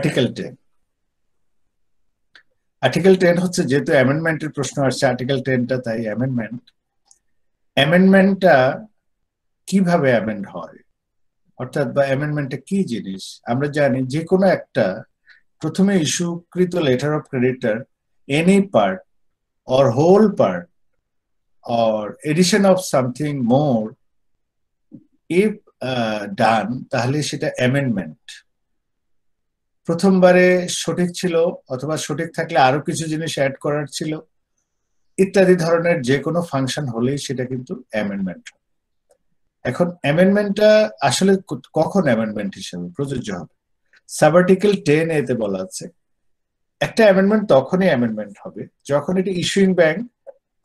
Article 10। Article 10 হচ্ছে, যেহেতু অ্যামেন্ডমেন্টের প্রশ্ন আসছে, আর্টিকেল 10টা তাই অ্যামেন্ডমেন্ট। অ্যামেন্ডমেন্টটা কিভাবে অ্যামেন্ড হয়, অর্থাৎ বা অ্যামেন্ডমেন্টটা কি জিনিস? আমরা জানি যে কোনো একটা প্রথমে ইস্যুকৃত letter of creditor any part or whole part or addition of something more if done, তাহলে সেটা অ্যামেন্ডমেন্ট। প্রথমবারে সঠিক ছিল অথবা সঠিক থাকলে আরো কিছু জিনিস অ্যাড করার ছিল, ইত্যাদি ধরনের যে কোনো ফাংশন হলেই সেটা কিন্তু অ্যামেন্ডমেন্ট। এখন অ্যামেন্ডমেন্টটা আসলে কখন অ্যামেন্ডমেন্ট হিসেবে প্রযোজ্য হবে? সাব-আর্টিকেল 10 এতে বলা আছে একটা অ্যামেন্ডমেন্ট তখনই অ্যামেন্ডমেন্ট হবে যখন এটি ইস্যুইং ব্যাংক,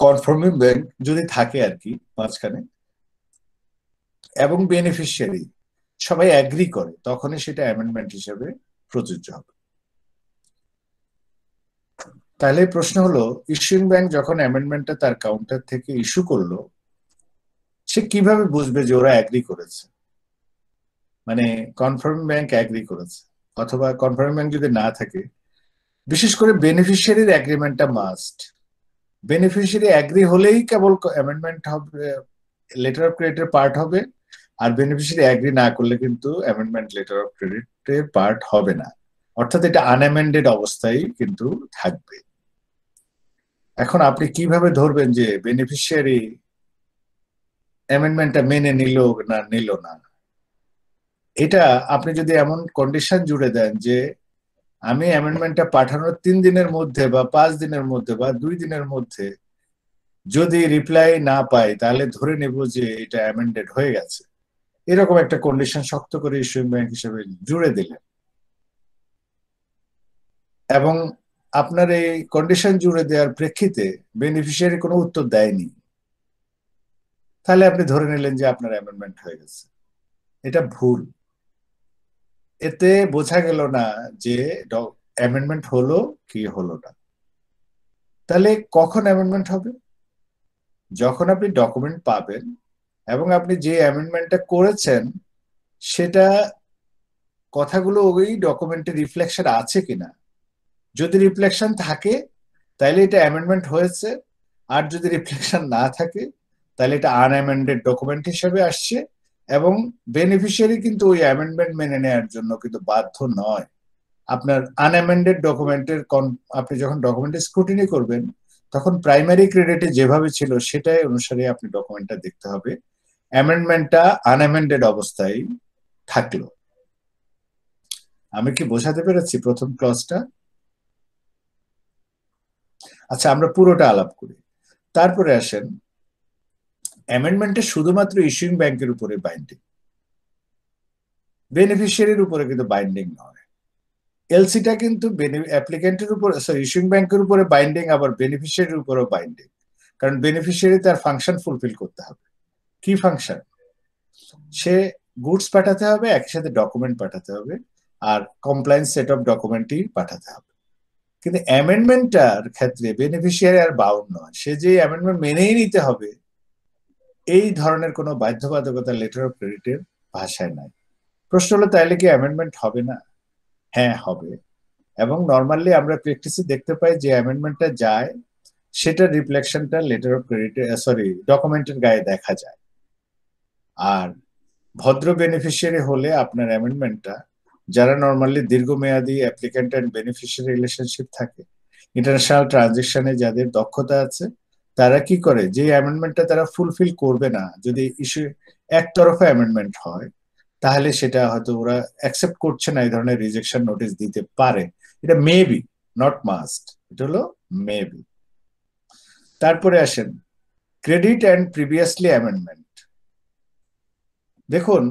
কনফার্মিং ব্যাংক যদি থাকে আর কি মাঝখানে, এবং বেনিফিশিয়ারি সবাই অ্যাগ্রি করে, তখনই সেটা অ্যামেন্ডমেন্ট হিসেবে প্রযোজ্য হবে। তাহলে প্রশ্ন হলো, ইস্যুইং ব্যাংক যখন অ্যামেন্ডমেন্টটা তার কাউন্টার থেকে ইস্যু করলো, সে কিভাবে বুঝবে যে ওরা অ্যাগ্রি করেছে, মানে কনফার্মিং ব্যাংক অ্যাগ্রি করেছে? অথবা কনফার্মিং ব্যাংক যদি না থাকে, বিশেষ করে বেনিফিশিয়ারির অ্যাগ্রিমেন্টটা মাস্ট। বেনিফিশিয়ারি অ্যাগ্রি হলেই কেবল অ্যামেন্ডমেন্ট হবে, লেটার অফ ক্রেডিটের পার্ট হবে। আর বেনিফিশিয়ারি অ্যাগ্রি না করলে কিন্তু অ্যামেন্ডমেন্ট লেটার অফ ক্রেডিটের পার্ট হবে না, অর্থাৎ এটা আনঅ্যামেন্ডেড অবস্থায় কিন্তু থাকবে। এখন আপনি কিভাবে ধরবেন যে বেনিফিশিয়ারি অ্যামেন্ডমেন্টটা মেনে নিল না নিল না? এটা আপনি যদি এমন কন্ডিশন জুড়ে দেন যে আমি অ্যামেন্ডমেন্টটা পাঠানোর 3 দিনের মধ্যে বা 5 দিনের মধ্যে বা 2 দিনের মধ্যে যদি রিপ্লাই না পাই, তাহলে ধরে নেব যে এটা অ্যামেন্ডেড হয়ে গেছে, এরকম একটা কন্ডিশন শক্ত করে ইস্যুইং ব্যাংক হিসেবে জুড়ে দিলেন, এবং আপনার এই কন্ডিশন জুড়ে দেওয়ার প্রেক্ষিতে বেনিফিশিয়ারি কোনো উত্তর দেয়নি, তাহলে আপনি ধরে নিলেন যে আপনার অ্যামেন্ডমেন্ট হয়ে গেছে। এটা ভুল। এতে বোঝা গেল না যে অ্যামেন্ডমেন্ট হলো কি হলো না। তাহলে কখন অ্যামেন্ডমেন্ট হবে? যখন আপনি ডকুমেন্ট পাবেন এবং আপনি যে অ্যামেন্ডমেন্টটা করেছেন সেটা কথাগুলো ওই ডকুমেন্টে রিফ্লেকশন আছে কিনা। যদি রিফ্লেকশন থাকে তাহলে এটা অ্যামেন্ডমেন্ট হয়েছে, আর যদি রিফ্লেকশন না থাকে তাহলে এটা আনঅ্যামেন্ডেড ডকুমেন্ট হিসেবে আসছে, এবং বেনিফিশিয়ারি কিন্তু ওই অ্যামেন্ডমেন্ট মেনে নেওয়ার জন্য কিন্তু বাধ্য নয়। আপনার আনঅ্যামেন্ডেড ডকুমেন্টের আপনি যখন ডকুমেন্টের স্ক্রুটিনি করবেন, তখন প্রাইমারি ক্রেডিটে যেভাবে ছিল সেটাই অনুসারে আপনি ডকুমেন্টটা দেখতে হবে, অ্যামেন্ডমেন্টটা আনঅ্যামেন্ডেড অবস্থায় থাকলো। আমি কি বোঝাতে পেরেছি প্রথম ক্লজটা? আচ্ছা, আমরা পুরোটা আলাপ করি, তারপরে আসেন অ্যামেন্ডমেন্টে শুধুমাত্র ইস্যুইং ব্যাংকের উপরে বাইন্ডিং, বেনিফিশিয়ারির উপরে কিন্তু বাইন্ডিং নয়। এলসিটা কিন্তু অ্যাপ্লিকেন্টের উপর, সরি, ইস্যুইং ব্যাংকের উপরে বাইন্ডিং, আবার বেনিফিশিয়ারির উপরেও বাইন্ডিং, কারণ বেনিফিশিয়ারি তার ফাংশন ফুলফিল করতে হবে। কি ফাংশন? সে গুডস পাঠাতে হবে, একই সাথে ডকুমেন্ট পাঠাতে হবে, আর কমপ্লায়েন্স সেট অফ ডকুমেন্টই পাঠাতে হবে। কিন্তু অ্যামেন্ডমেন্টটার ক্ষেত্রে বেনিফিশিয়ারি আর বাউন্ড নয়, সে যে অ্যামেন্ডমেন্ট মেনেই নিতে হবে এই ধরনের কোনো বাধ্যবাধকতা লেটার অফ ক্রেডিটের ভাষায় নাই। প্রশ্ন হলো, তাইলে কি অ্যামেন্ডমেন্ট হবে না? হ্যাঁ, হবে। এবং নর্মালি আমরা প্র্যাকটিসে দেখতে পাই যে অ্যামেন্ডমেন্টটা যায়, সেটা রিফ্লেকশনটা লেটার অফ ক্রেডিটে, সরি, ডকুমেন্টের গায়ে দেখা যায়। আর ভদ্র বেনিফিশিয়ারি হলে আপনার অ্যামেন্ডমেন্টটা, যারা নর্মালি দীর্ঘমেয়াদী অ্যাপ্লিক্যান্ট অ্যান্ড বেনিফিশিয়ারি রিলেশনশিপ থাকে, ইন্টারন্যাশনাল ট্রানজেকশনে যাদের দক্ষতা আছে, তারা কি করে, যে অ্যামেন্ডমেন্টটা তারা ফুলফিল করবে না, যদি ইস্যু একতরফা অ্যামেন্ডমেন্ট হয়, তাহলে সেটা হয়তো ওরা অ্যাকসেপ্ট করছে না, এই ধরনের রিজেকশন নোটিশ দিতে পারে। এটা মেবি, নট মাস্ট, এটা হলো মেবি। তারপরে আসেন ক্রেডিট অ্যান্ড প্রিভিয়াসলি অ্যামেন্ডমেন্ট। দেখুন,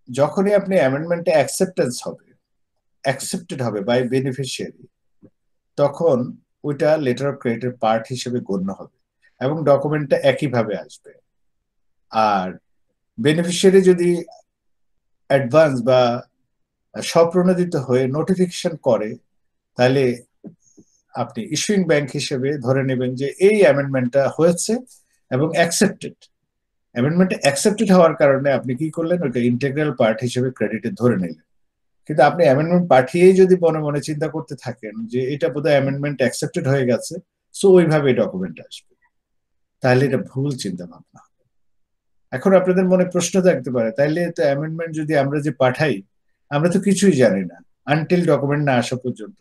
যখনই আপনি অ্যামেন্ডমেন্টে অ্যাকসেপ্টেড হবে বাই বেনিফিশিয়ারি, তখন ওইটা লেটার অফ ক্রেডিটের পার্ট হিসেবে গণ্য হবে এবং ডকুমেন্টটা একইভাবে আসবে। আর বেনিফিশিয়ারি যদি অ্যাডভান্স বা স্বপ্রণোদিত হয়ে নোটিফিকেশন করে, তাহলে আপনি ইস্যুইং ব্যাংক হিসেবে ধরে নেবেন যে এই অ্যামেন্ডমেন্টটা হয়েছে এবং অ্যাকসেপ্টেড। অ্যামেন্ডমেন্ট অ্যাকসেপ্টেড হওয়ার কারণে আপনি কি করলেন, ওইটা ইন্টেগ্রাল পার্ট হিসেবে ক্রেডিটে ধরে নিলেন। কিন্তু আপনি অ্যামেন্ডমেন্ট পাঠিয়েই যদি মনে মনে চিন্তা করতে থাকেন যে এটা বোধহয় অ্যামেন্ডমেন্ট অ্যাকসেপ্টেড হয়ে গেছে, সো ওইভাবে ডকুমেন্ট আসবে, তাহলে এটা ভুল চিন্তা ভাবনা। এখন আপনাদের মনে প্রশ্ন থাকতে পারে, তাইলে তো অ্যামেন্ডমেন্ট যদি আমরা যে পাঠাই, আমরা তো কিছুই জানি না আনটিল ডকুমেন্ট না আসা পর্যন্ত।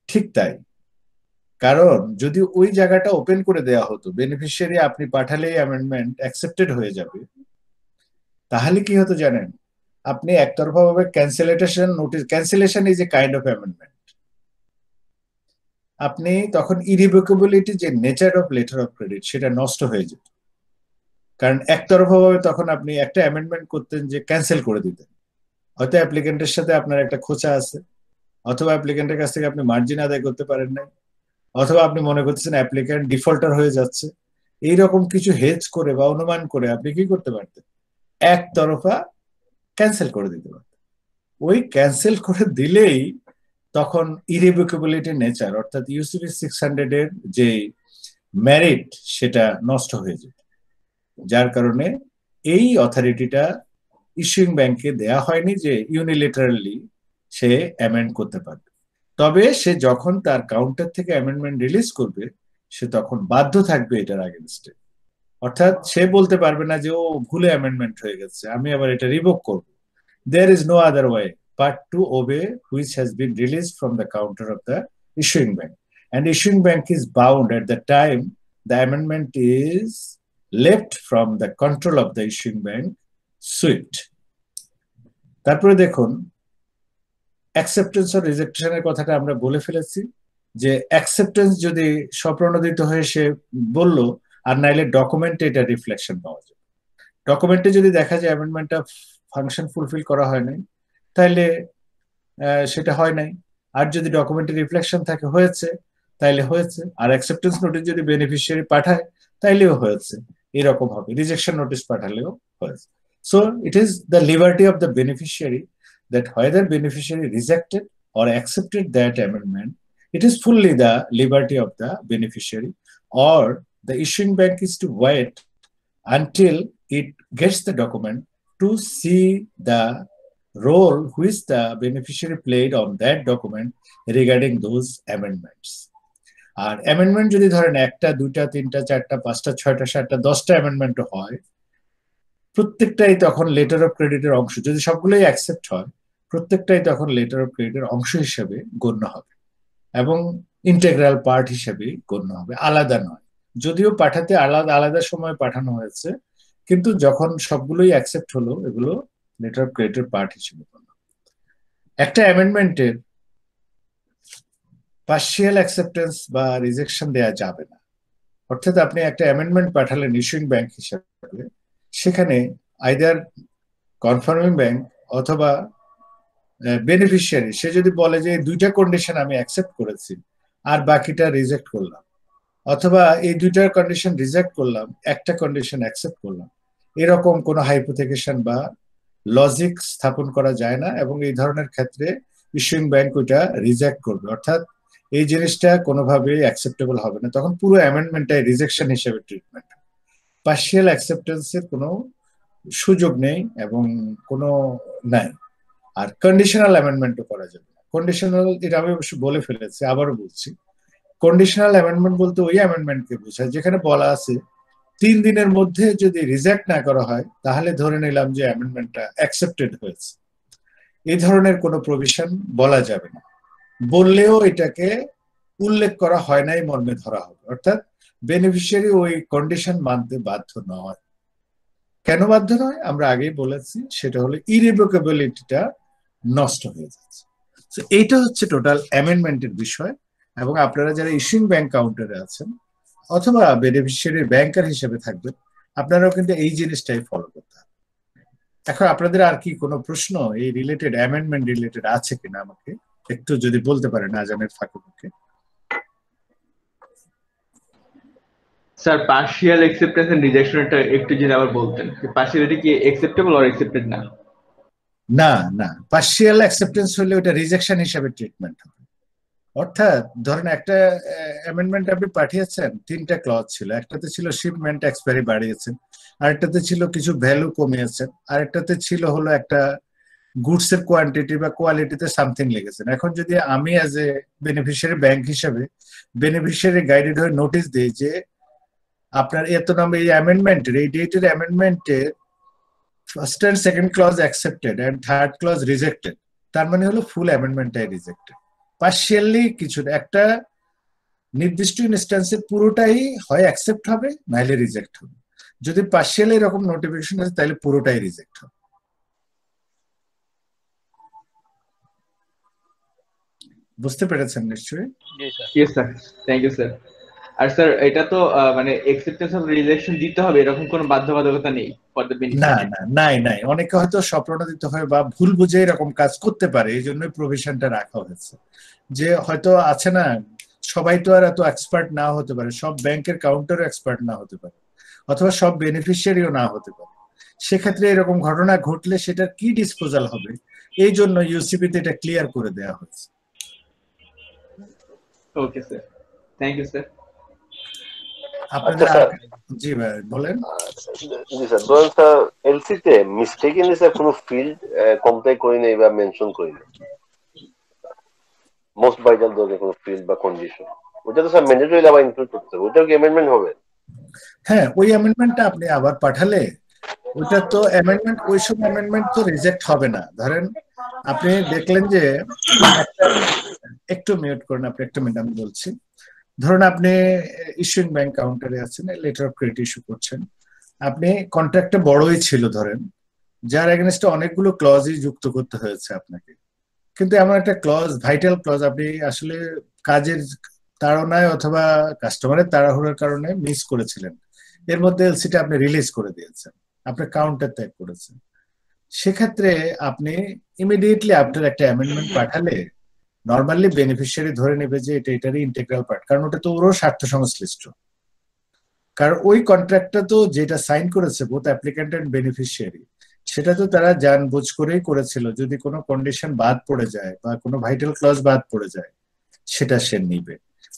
ঠিক তাই, কারণ যদি ওই জায়গাটা ওপেন করে দেওয়া হতো, বেনিফিশিয়ারি আপনি পাঠালেই অ্যামেন্ডমেন্ট অ্যাকসেপ্টেড হয়ে যাবে, তাহলে কি হতো জানেন? আপনি একতরফা ভাবে cancellation notice, cancellation is a kind of amendment, আপনি তখন ইরিভোকেবিলিটি যে nature of letter of credit সেটা নষ্ট হয়ে যেত। কারণ একতরফা ভাবে তখন আপনি একটা অ্যামেন্ডমেন্ট করতেন যে ক্যান্সেল করে দিতেন, হয়তো অ্যাপ্লিকেন্টের সাথে আপনার একটা খোঁচা আছে, অথবা অ্যাপ্লিকেন্টের কাছ থেকে আপনি মার্জিন আদায় করতে পারেন নাই, অথবা আপনি মনে করতেছেন অ্যাপ্লিকেন্ট ডিফল্টার হয়ে যাচ্ছে, এইরকম কিছু হেজ করে বা অনুমান করে আপনি কি করতে পারতেন? একতরফা ক্যান্সেল করে দিতে পারতেন। ওই ক্যান্সেল করে দিলেই তখন ইরিভোকেবিলিটি নেচার অর্থাৎ ইউসিবি 600 এর যে মেরিট সেটা নষ্ট হয়ে যেত, যার কারণে এই অথরিটিটা ইস্যুইং ব্যাংকে দেয়া হয়নি যে ইউনিলেটারালি সে অ্যামেন্ড করতে পারবে। তবে সে যখন তার কাউন্টার থেকে অ্যামেন্ডমেন্ট রিলিজ করবে, সে তখন বাধ্য থাকবে এটার আগেনস্টে। অর্থাৎ সে বলতে পারবে না যে ও ভুলে অ্যামেন্ডমেন্ট হয়ে গেছে, আমি আবার এটা রিভোক করব। There is no other way but to obey which has been released from the counter of the issuing bank. And issuing bank is bound at the time the amendment is left from the control of the issuing bank SWIFT. তারপরে দেখুন, acceptance or রিজেকশনের কথাটা আমরা বলে ফেলেছি, যে acceptance যদি স্বপ্রণোদিত হয়ে সে বলল, আর নাইলে ডকুমেন্টে এটা রিফ্লেকশন পাওয়া যায়। ডকুমেন্টে যদি দেখা যায় অ্যামেন্ডমেন্টটা ফাংশন ফুলফিল করা হয় নাই, তাহলে সেটা হয় নাই। আর যদি ডকুমেন্টে রিফ্লেকশন থাকে হয়েছে, তাইলে হয়েছে। আর অ্যাকসেপ্টেন্স নোটিস যদি বেনিফিশিয়ারি পাঠায় তাইলেও হয়েছে, এরকম হবে। রিজেকশন নোটিস পাঠালেও হয়েছে। So it is the liberty of the beneficiary that whether beneficiary rejected or accepted that amendment, it is fully the liberty of the beneficiary, or the issuing bank is to wait until it gets the document to see the role which the beneficiary played on that document regarding those amendments. আর amendment যদি ধরেন একটা, দুইটা, তিনটা, চারটা, পাঁচটা, ছয়টা, সাতটা, 10টা অ্যামেন্ডমেন্ট হয়, প্রত্যেকটাই তখন লেটার অফ ক্রেডিটের অংশ। যদি সবগুলোই অ্যাকসেপ্ট হয়, প্রত্যেকটাই তখন লেটার অফ ক্রেডিটের অংশ হিসেবে গণ্য হবে এবং ইন্টেগ্রাল পার্ট হিসেবে গণ্য হবে, আলাদা নয়। যদিও পাঠাতে আলাদা আলাদা সময় পাঠানো হয়েছে, কিন্তু যখন সবগুলোই অ্যাকসেপ্ট হলো, এগুলো লেটার অফ ক্রেডিটের পার্ট হিসেবে গণ্য। একটা অ্যামেন্ডমেন্টের পার্শিয়াল অ্যাকসেপ্টেন্স বা রিজেকশন দেওয়া যাবে না। অর্থাৎ আপনি একটা অ্যামেন্ডমেন্ট পাঠালেন ইস্যুইং ব্যাংক হিসাবে, সেখানে আইদার কনফার্মিং ব্যাংক অথবা বেনিফিশিয়ারি সে যদি বলে যে দুইটা কন্ডিশন আমি অ্যাকসেপ্ট করেছি আর বাকিটা রিজেক্ট করলাম, অথবা এই দুইটা কন্ডিশন রিজেক্ট করলাম, একটা কন্ডিশন অ্যাকসেপ্ট করলাম, এরকম কোনো হাইপোথেকেশন বা লজিক স্থাপন করা যায় না, এবং এই ধরনের ক্ষেত্রে ইস্যুইং ব্যাংক ওইটা রিজেক্ট করবে। অর্থাৎ এই জিনিসটা কোনোভাবেই অ্যাকসেপ্টেবল হবে না, তখন পুরো অ্যামেন্ডমেন্টটাই রিজেকশন হিসেবে ট্রিটমেন্ট। পার্শিয়াল অ্যাকসেপ্টেন্সের কোনো সুযোগ নেই এবং কোনো নাই। আর কন্ডিশনাল অ্যামেন্ডমেন্টও করা যাবে না। কন্ডিশনাল, এটা আমি অবশ্য বলে ফেলেছি, আবারও বলছি, কন্ডিশনাল অ্যামেন্ডমেন্ট বলতে ওই অ্যামেন্ডমেন্টকে বোঝায় যেখানে বলা আছে 3 দিনের মধ্যে যদি রিজেক্ট না করা হয় তাহলে ধরে নিলাম যে অ্যামেন্ডমেন্টটা অ্যাকসেপ্টেড হয়েছে। এই ধরনের কোনো প্রভিশন বলা যাবে না, বললেও এটাকে উল্লেখ করা হয় নাই মর্মে ধরা হবে। অর্থাৎ বেনিফিশিয়ারি ওই কন্ডিশন মানতে বাধ্য নয়। কেন বাধ্য নয় আমরা আগেই বলেছি, সেটা হলো ইরিভোকেবিলিটিটা নষ্ট হয়ে যাচ্ছে। এইটা হচ্ছে টোটাল অ্যামেন্ডমেন্টের বিষয়। এবং আপনারা যারা ইস্যুইং ব্যাংক কাউন্টারে আছেন অথবা বেনিফিশিয়ারি ব্যাংকার হিসেবে থাকবেন, আপনারাও কিন্তু এই জিনিসটাই ফলো করতে হবে। এখন আপনাদের আর কি কোনো প্রশ্ন এই রিলেটেড, অ্যামেন্ডমেন্ট রিলেটেড আছে কিনা আমাকে একটু যদি বলতে পারেন আজানের ফাঁকে ফাঁকে। স্যার, পার্শিয়াল অ্যাকসেপ্টেন্স এন্ড রিজেকশনটা একটু যদি আবার বলতেন, পার্শিয়ালিটি কি অ্যাকসেপ্টেবল অর অ্যাকসেপ্টেড না? না না, পার্শিয়াল অ্যাকসেপ্টেন্স হলে ওটা রিজেকশন হিসেবে ট্রিটমেন্ট হবে। অর্থাৎ ধরেন একটা অ্যামেন্ডমেন্ট আপনি পাঠিয়েছেন, 3টা ক্লজ ছিল। একটাতে ছিল শিপমেন্ট এক্সপায়ারি বাড়িয়েছেন, আরেকটাতে ছিল কিছু ভ্যালু কমিয়েছেন, আরেকটাতে ছিল হলো একটা গুডস এর কোয়ান্টিটি বা কোয়ালিটিতে সামথিং লেগেছেন। এখন যদি আমি অ্যাজ এ বেনিফিশিয়ারি ব্যাংক হিসেবে বেনিফিশিয়ারি গাইডেড হয়ে নোটিশ দিই যে আপনার এত নম্বর এই অ্যামেন্ডমেন্টের এই ডেটের অ্যামেন্ডমেন্টের first and second clause accepted and third clause rejected, তার মানে হলো ফুল অ্যামেন্ডমেন্টটাই রিজেক্টেড। পার্শিয়ালি কিছু একটা নির্দিষ্ট ইনস্ট্যান্সে পুরোটাই হয় অ্যাকসেপ্ট হবে নাহলে রিজেক্ট হবে। যদি পার্শিয়ালি এরকম নোটিফিকেশন আছে তাহলে পুরোটাই রিজেক্ট হবে। বুঝতে পেরেছেন নিশ্চয়ই? Yes sir, thank you sir. আর স্যার এটা তো মানে অ্যাকসেপ্টেন্স অফ রিজেকশন দিতে হবে এরকম কোনো বাধ্যবাধকতা নেই ফর দ্য না বেনিফিশিয়ারি। না নাই নাই, অনেকে হয়তো স্বপ্রণোদিত হয় বা ভুল বুঝে এরকম কাজ করতে পারে, এই জন্যই প্রভিশনটা রাখা হয়েছে। যে হয়তো আছে না, সবাই তো আর এত এক্সপার্ট না হতে পারে, সব ব্যাংকের কাউন্টারও এক্সপার্ট না হতে পারে, অথবা সব বেনিফিশিয়ারিও না হতে পারে। সেক্ষেত্রে এরকম ঘটনা ঘটলে সেটার কি ডিসপোজাল হবে, এই জন্য ইউসিপিতে এটা ক্লিয়ার করে দেওয়া হয়েছে। Okay sir, thank you sir. আপনাদের আচ্ছা স্যার, জি ভাই বলেন। জি স্যার, ধরেন স্যার এলসিতে মিস্টেকেনলি স্যার কোনো ফিল্ড কমপ্লাই করি নাই বা মেনশন করি নাই, মোস্ট ভাইটাল ধরনের কোনো ফিল্ড বা কন্ডিশন, ওটা তো স্যার ম্যান্ডেটরি আবার ইনক্লুড করতে হবে, ওটাও কি অ্যামেন্ডমেন্ট হবে? হ্যাঁ, ওই অ্যামেন্ডমেন্টটা আপনি আবার পাঠালে ওইটা তো অ্যামেন্ডমেন্ট, ওইসব অ্যামেন্ডমেন্ট তো রিজেক্ট হবে না। ধরেন আপনি দেখলেন যে একটা, একটু মিউট করেন আপনি, একটা মিনিট আমি বলছি। ধরুন আপনি ইস্যুইং ব্যাংক কাউন্টারে আছেন, লেটার অফ ক্রেডিট ইস্যু করছেন, আপনি কন্ট্রাক্টটা বড়ই ছিল ধরেন, যার এগেনস্টে অনেকগুলো ক্লজই যুক্ত করতে হয়েছে আপনাকে, কিন্তু এমন একটা ক্লজ, ভাইটাল ক্লজ আপনি আসলে কাজের তাড়নায় অথবা কাস্টমারের তাড়াহুড়োর কারণে মিস করেছিলেন, এর মধ্যে এলসিটা আপনি রিলিজ করে দিয়েছেন, আপনার কাউন্টার ত্যাগ করেছেন। সেক্ষেত্রে আপনি ইমিডিয়েটলি আফটার একটা অ্যামেন্ডমেন্ট পাঠালে নর্মালি বেনিফিশিয়ারি ধরে নেবে যে এটা এটারই ইন্টেগ্রাল পার্ট, কারণ ওটা তো ওরও স্বার্থ সংশ্লিষ্ট। কারণ ওই কন্ট্রাক্টটা তো যেটা সাইন করেছে বোথ অ্যাপ্লিক্যান্ট এন্ড বেনিফিশিয়ারি, সেটা তো তারা জানবুঝ করেই করেছিল, যদি কোনো কন্ডিশন বাদ পড়ে যায় বা কোনো ভাইটাল ক্লজ বাদ পড়ে যায় সেটা সে নিবে।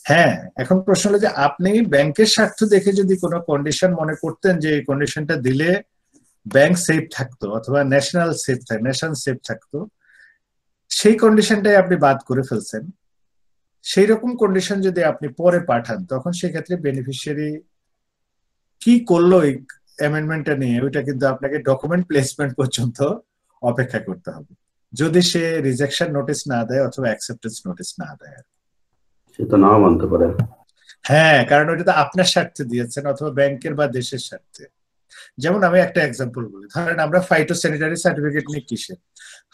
হ্যাঁ, এখন প্রশ্ন হলো যে আপনি ব্যাংকের স্বার্থ দেখে যদি কোনো কন্ডিশন মনে করতেন যে এই কন্ডিশনটা দিলে ব্যাংক সেফ থাকতো অথবা ন্যাশনাল সেফ থাকতো, ন্যাশন সেফ থাকতো, সেই কন্ডিশনটাই আপনি বাদ করে ফেলছেন। সেই রকম কন্ডিশন যদি আপনি পরে পাঠান তখন সেক্ষেত্রে বেনিফিশিয়ারি কি করলো এই অ্যামেন্ডমেন্টটা নিয়ে, ওইটা কিন্তু আপনাকে ডকুমেন্ট প্লেসমেন্ট পর্যন্ত অপেক্ষা করতে হবে, যদি সে রিজেকশন নোটিশ না দেয় অথবা অ্যাকসেপ্টেন্স নোটিশ না দেয়। সেটা নাও মানতে পারে। হ্যাঁ, কারণ ওইটা তো আপনার স্বার্থে দিয়েছেন অথবা ব্যাংকের বা দেশের স্বার্থে। যেমন আমি একটা এক্সাম্পল বলি, ধরেন আমরা ফাইটোস্যানিটারি সার্টিফিকেট নিয়ে কিসের,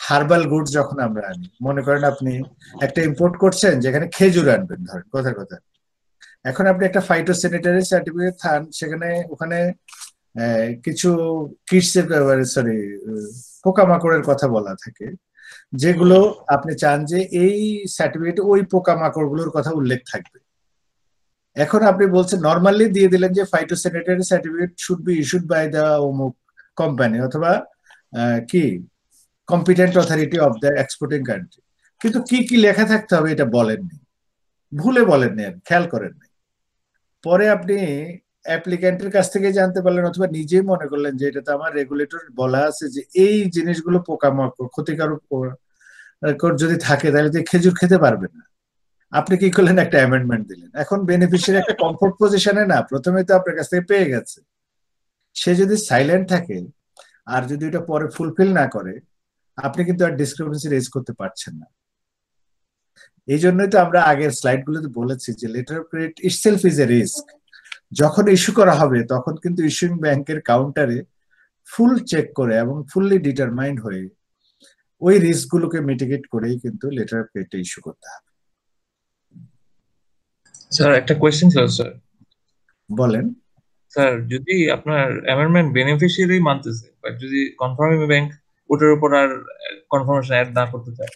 হার্বাল গুডস যখন আমরা আনি, মনে করেন আপনি একটা ইম্পোর্ট করছেন যেখানে খেজুর আনবেন, ধরেন কথা কথা, এখন আপনি একটা ফাইটোস্যানিটারি সার্টিফিকেট থান, সেখানে ওখানে কিছু কিটসের, সরি, পোকামাকড়ের কথা বলা থাকে, যেগুলো আপনি চান যে এই সার্টিফিকেটে ওই পোকামাকড় গুলোর কথা উল্লেখ থাকবে। এখন আপনি বলছেন, নর্মালি দিয়ে দিলেন যে phytosanitary certificate should be issued by the অমুক কোম্পানি অথবা কি competent authority of the exporting country, কিন্তু কি কি লেখা থাকতে হবে এটা বলেননি, ভুলে বলেননি, আর খেয়াল করেননি। পরে আপনি অ্যাপ্লিক্যান্টের কাছ থেকে জানতে পারলেন অথবা নিজেই মনে করলেন যে এটা তো আমার রেগুলেটর বলা আছে যে এই জিনিসগুলো পোকামাকড় ক্ষতিকারক যদি থাকে তাহলে তো খেজুর খেতে পারবেন না। আপনি কি করলেন, একটা অ্যামেন্ডমেন্ট দিলেন। এখন বেনিফিশিয়ারি একটা কমফোর্ট পজিশনে না, প্রথমে তো আপনার কাছ থেকে পেয়ে গেছে, সে যদি সাইলেন্ট থাকে আর যদি এটা পরে ফুলফিল না করে, আপনি কিন্তু আর ডিসক্রিপেন্সি রেজ করতে পারছেন না। এই জন্যই তো আমরা আগের স্লাইড গুলোতে বলেছি যে letter of credit itself is a risk. যখন ইস্যু করা হবে তখন কিন্তু ইস্যুইং ব্যাংকের কাউন্টারে ফুল চেক করে এবং ফুললি ডিটারমাইন্ড হয়ে ওই রিস্ক গুলোকে মিটিগেট করেই কিন্তু লেটার অফ ক্রেডিট ইস্যু করতে হবে। স্যার একটা কোয়েশ্চেন ছিল স্যার। বলেন। স্যার যদি আপনার অ্যামেন্ডমেন্ট বেনিফিশিয়ারি মানতেছে বাট যদি কনফার্মিং ব্যাংক ওটার উপর আর কনফার্মেশন অ্যাড না করতে চায়,